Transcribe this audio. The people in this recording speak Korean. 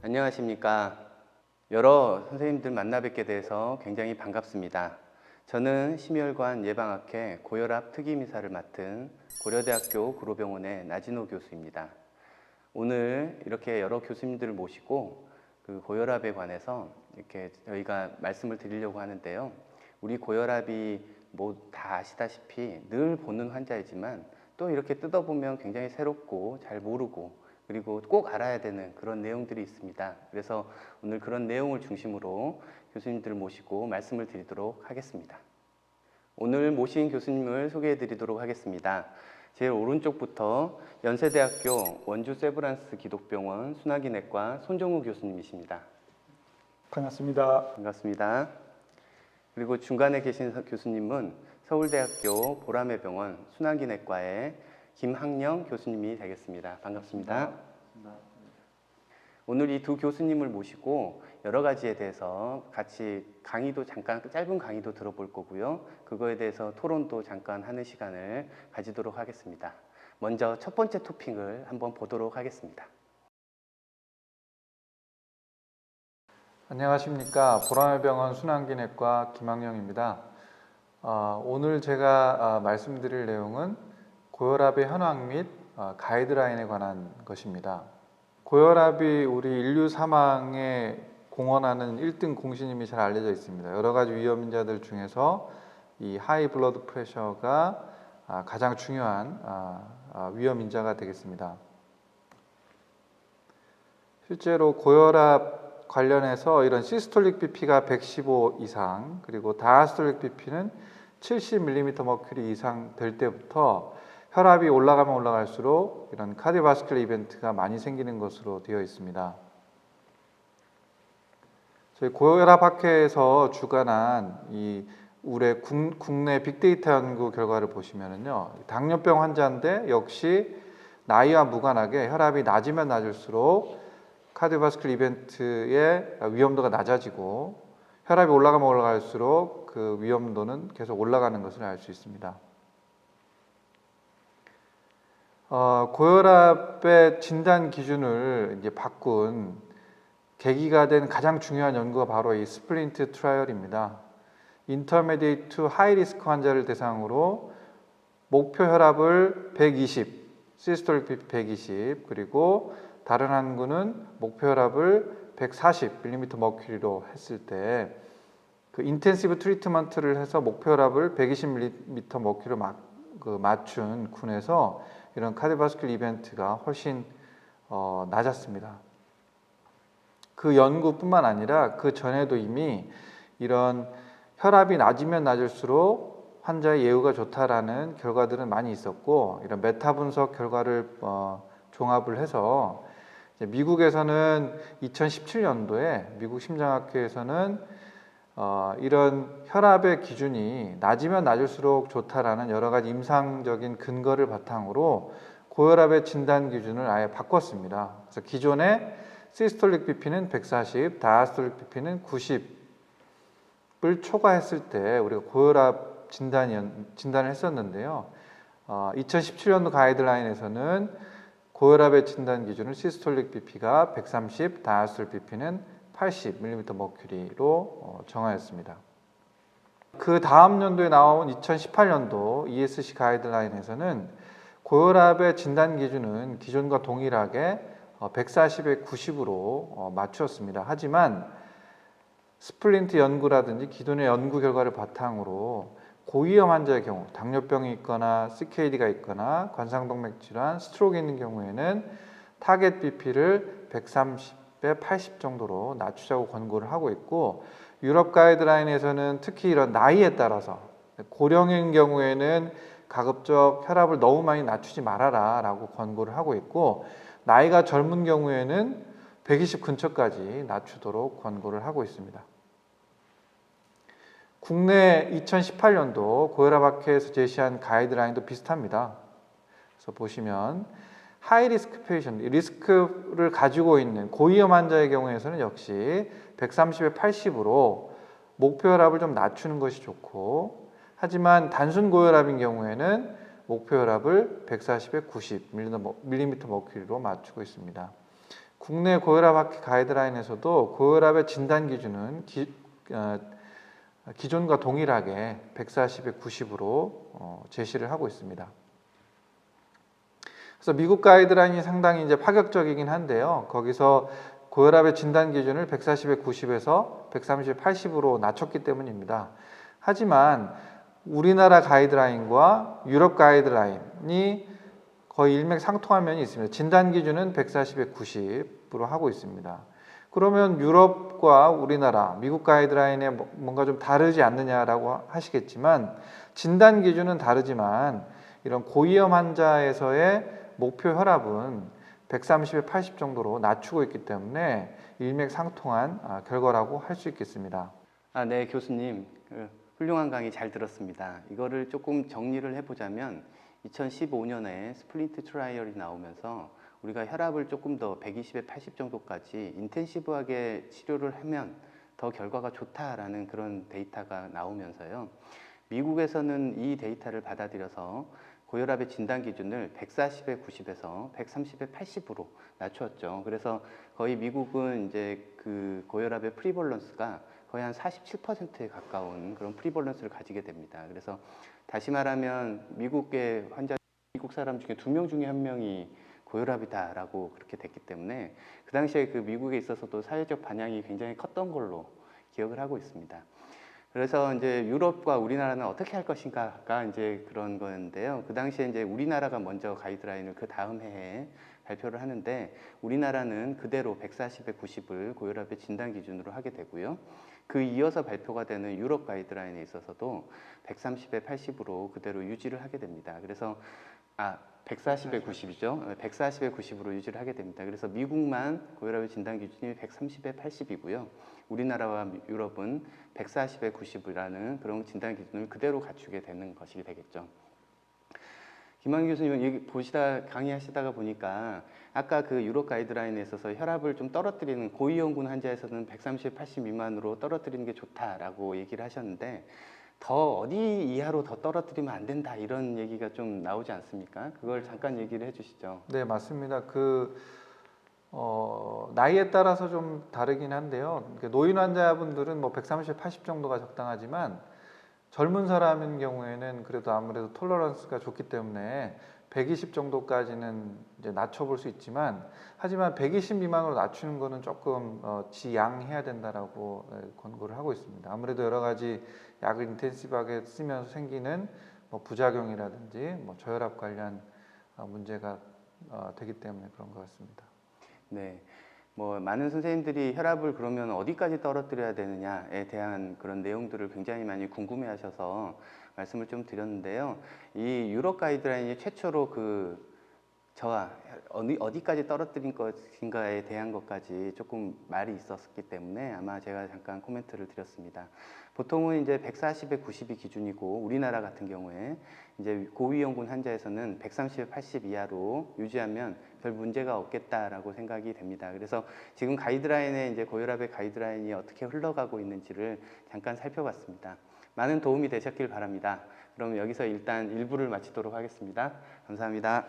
안녕하십니까. 여러 선생님들 만나 뵙게 돼서 굉장히 반갑습니다. 저는 심혈관 예방학회 고혈압 특임의사를 맡은 고려대학교 구로병원의 나진호 교수입니다. 오늘 이렇게 여러 교수님들을 모시고 그 고혈압에 관해서 이렇게 저희가 말씀을 드리려고 하는데요. 우리 고혈압이 뭐 다 아시다시피 늘 보는 환자이지만 또 이렇게 뜯어보면 굉장히 새롭고 잘 모르고 그리고 꼭 알아야 되는 그런 내용들이 있습니다. 그래서 오늘 그런 내용을 중심으로 교수님들을 모시고 말씀을 드리도록 하겠습니다. 오늘 모신 교수님을 소개해 드리도록 하겠습니다. 제일 오른쪽부터 연세대학교 원주 세브란스 기독병원 순환기내과 손정우 교수님이십니다. 반갑습니다. 반갑습니다. 그리고 중간에 계신 교수님은 서울대학교 보라매병원 순환기내과의 김학령 교수님이 되겠습니다. 반갑습니다. 오늘 이 두 교수님을 모시고 여러 가지에 대해서 같이 강의도 잠깐 짧은 강의도 들어볼 거고요. 그거에 대해서 토론도 잠깐 하는 시간을 가지도록 하겠습니다. 먼저 첫 번째 토픽을 한번 보도록 하겠습니다. 안녕하십니까. 보라매병원 순환기내과 김학령입니다. 오늘 제가 말씀드릴 내용은 고혈압의 현황 및 가이드라인에 관한 것입니다. 고혈압이 우리 인류 사망에 공헌하는 1등 공신임이 잘 알려져 있습니다. 여러 가지 위험 인자들 중에서 이 하이 블러드 프레셔가 가장 중요한 위험 인자가 되겠습니다. 실제로 고혈압 관련해서 이런 시스톨릭 BP가 115 이상 그리고 다이아스톨릭 BP는 70mmHg 이상 될 때부터 혈압이 올라가면 올라갈수록 이런 카디오바스큘러 이벤트가 많이 생기는 것으로 되어 있습니다. 저희 고혈압학회에서 주관한 이 올해 국내 빅데이터 연구 결과를 보시면은요, 당뇨병 환자인데 역시 나이와 무관하게 혈압이 낮으면 낮을수록 카디오바스큘러 이벤트의 위험도가 낮아지고 혈압이 올라가면 올라갈수록 그 위험도는 계속 올라가는 것을 알 수 있습니다. 고혈압의 진단 기준을 이제 바꾼 계기가 된 가장 중요한 연구가 바로 이 스플린트 트라이얼입니다. 인터미디에이트 투 하이 리스크 환자를 대상으로 목표 혈압을 120, 시스톨릭 BP 120, 그리고 다른 한 군은 목표 혈압을 140mmHg로 했을 때 그 인텐시브 트리트먼트를 해서 목표 혈압을 120mmHg로 맞춘 군에서 이런 카디오바스큘러 이벤트가 훨씬 낮았습니다. 그 연구뿐만 아니라 그 전에도 이미 이런 혈압이 낮으면 낮을수록 환자의 예후가 좋다라는 결과들은 많이 있었고, 이런 메타 분석 결과를 종합을 해서 미국에서는 2017년도에 미국 심장학회에서는 이런 혈압의 기준이 낮으면 낮을수록 좋다라는 여러 가지 임상적인 근거를 바탕으로 고혈압의 진단 기준을 아예 바꿨습니다. 그래서 기존에 시스톨릭 BP는 140, 다이아스톨릭 BP는 90을 초과했을 때 우리가 고혈압 진단을 했었는데요. 2017년도 가이드라인에서는 고혈압의 진단 기준을 시스톨릭 BP가 130, 다이아스톨릭 BP는 80mmHg로 정하였습니다. 그 다음 연도에 나온 2018년도 ESC 가이드라인에서는 고혈압의 진단 기준은 기존과 동일하게 140에 90으로 맞추었습니다. 하지만 스플린트 연구라든지 기존의 연구 결과를 바탕으로 고위험 환자의 경우, 당뇨병이 있거나 CKD가 있거나 관상동맥 질환, 스트로크 있는 경우에는 타겟 BP를 130에 80 정도로 낮추자고 권고를 하고 있고, 유럽 가이드라인에서는 특히 이런 나이에 따라서 고령인 경우에는 가급적 혈압을 너무 많이 낮추지 말아라 라고 권고를 하고 있고, 나이가 젊은 경우에는 120 근처까지 낮추도록 권고를 하고 있습니다. 국내 2018년도 고혈압학회에서 제시한 가이드라인도 비슷합니다. 그래서 보시면 하이 리스크 페이션트, 리스크를 가지고 있는 고위험 환자의 경우에서는 역시 130에 80으로 목표 혈압을 좀 낮추는 것이 좋고, 하지만 단순 고혈압인 경우에는 목표 혈압을 140에 90mmHg로 맞추고 있습니다. 국내 고혈압 학회 가이드라인에서도 고혈압의 진단 기준은 기존과 동일하게 140에 90으로 제시를 하고 있습니다. 그래서 미국 가이드라인이 상당히 이제 파격적이긴 한데요. 거기서 고혈압의 진단 기준을 140에 90에서 130에 80으로 낮췄기 때문입니다. 하지만 우리나라 가이드라인과 유럽 가이드라인이 거의 일맥상통한 면이 있습니다. 진단 기준은 140에 90으로 하고 있습니다. 그러면 유럽과 우리나라, 미국 가이드라인에 뭔가 좀 다르지 않느냐라고 하시겠지만 진단 기준은 다르지만 이런 고위험 환자에서의 목표 혈압은 130에 80 정도로 낮추고 있기 때문에 일맥상통한 결과라고 할 수 있겠습니다. 네, 교수님. 훌륭한 강의 잘 들었습니다. 이거를 조금 정리를 해보자면 2015년에 스플린트 트라이얼이 나오면서 우리가 혈압을 조금 더 120에 80 정도까지 인텐시브하게 치료를 하면 더 결과가 좋다라는 그런 데이터가 나오면서요. 미국에서는 이 데이터를 받아들여서 고혈압의 진단 기준을 140에 90에서 130에 80으로 낮추었죠. 그래서 거의 미국은 이제 그 고혈압의 프리벌런스가 거의 한 47%에 가까운 그런 프리벌런스를 가지게 됩니다. 그래서 다시 말하면 미국의 환자, 미국 사람 중에 2명 중에 1명이 고혈압이다라고 그렇게 됐기 때문에 그 당시에 그 미국에 있어서도 사회적 반향이 굉장히 컸던 걸로 기억을 하고 있습니다. 그래서 이제 유럽과 우리나라는 어떻게 할 것인가가 이제 그런 건데요. 그 당시에 이제 우리나라가 먼저 가이드라인을 그 다음 해에 발표를 하는데 우리나라는 그대로 140에 90을 고혈압의 진단 기준으로 하게 되고요. 그 이어서 발표가 되는 유럽 가이드라인에 있어서도 130에 80으로 그대로 유지를 하게 됩니다. 그래서 140에 90이죠. 140에 90으로 유지를 하게 됩니다. 그래서 미국만 고혈압의 진단 기준이 130에 80이고요. 우리나라와 유럽은 140에 90이라는 그런 진단 기준을 그대로 갖추게 되는 것이 되겠죠. 김한규 교수님 강의하시다가 보니까 아까 그 유럽 가이드라인에 있어서 혈압을 좀 떨어뜨리는 고위험군 환자에서는 130, 80 미만으로 떨어뜨리는 게 좋다라고 얘기를 하셨는데 더 어디 이하로 더 떨어뜨리면 안 된다 이런 얘기가 좀 나오지 않습니까? 그걸 잠깐 얘기를 해주시죠. 네, 맞습니다. 나이에 따라서 좀 다르긴 한데요. 노인 환자분들은 뭐 130, 80 정도가 적당하지만 젊은 사람인 경우에는 그래도 아무래도 톨러런스가 좋기 때문에 120 정도까지는 이제 낮춰볼 수 있지만 하지만 120 미만으로 낮추는 거는 조금 지양해야 된다라고 권고를 하고 있습니다. 아무래도 여러 가지 약을 인텐시브하게 쓰면서 생기는 뭐 부작용이라든지 뭐 저혈압 관련 문제가 되기 때문에 그런 것 같습니다. 네. 뭐 많은 선생님들이 혈압을 그러면 어디까지 떨어뜨려야 되느냐에 대한 그런 내용들을 굉장히 많이 궁금해 하셔서 말씀을 좀 드렸는데요. 이 유럽 가이드라인이 최초로 저와 어디까지 떨어뜨린 것인가에 대한 것까지 조금 말이 있었기 때문에 아마 제가 잠깐 코멘트를 드렸습니다. 보통은 이제 140에 90이 기준이고 우리나라 같은 경우에 이제 고위험군 환자에서는 130에 80 이하로 유지하면 별 문제가 없겠다라고 생각이 됩니다. 그래서 지금 가이드라인에 이제 고혈압의 가이드라인이 어떻게 흘러가고 있는지를 잠깐 살펴봤습니다. 많은 도움이 되셨길 바랍니다. 그럼 여기서 일단 1부를 마치도록 하겠습니다. 감사합니다.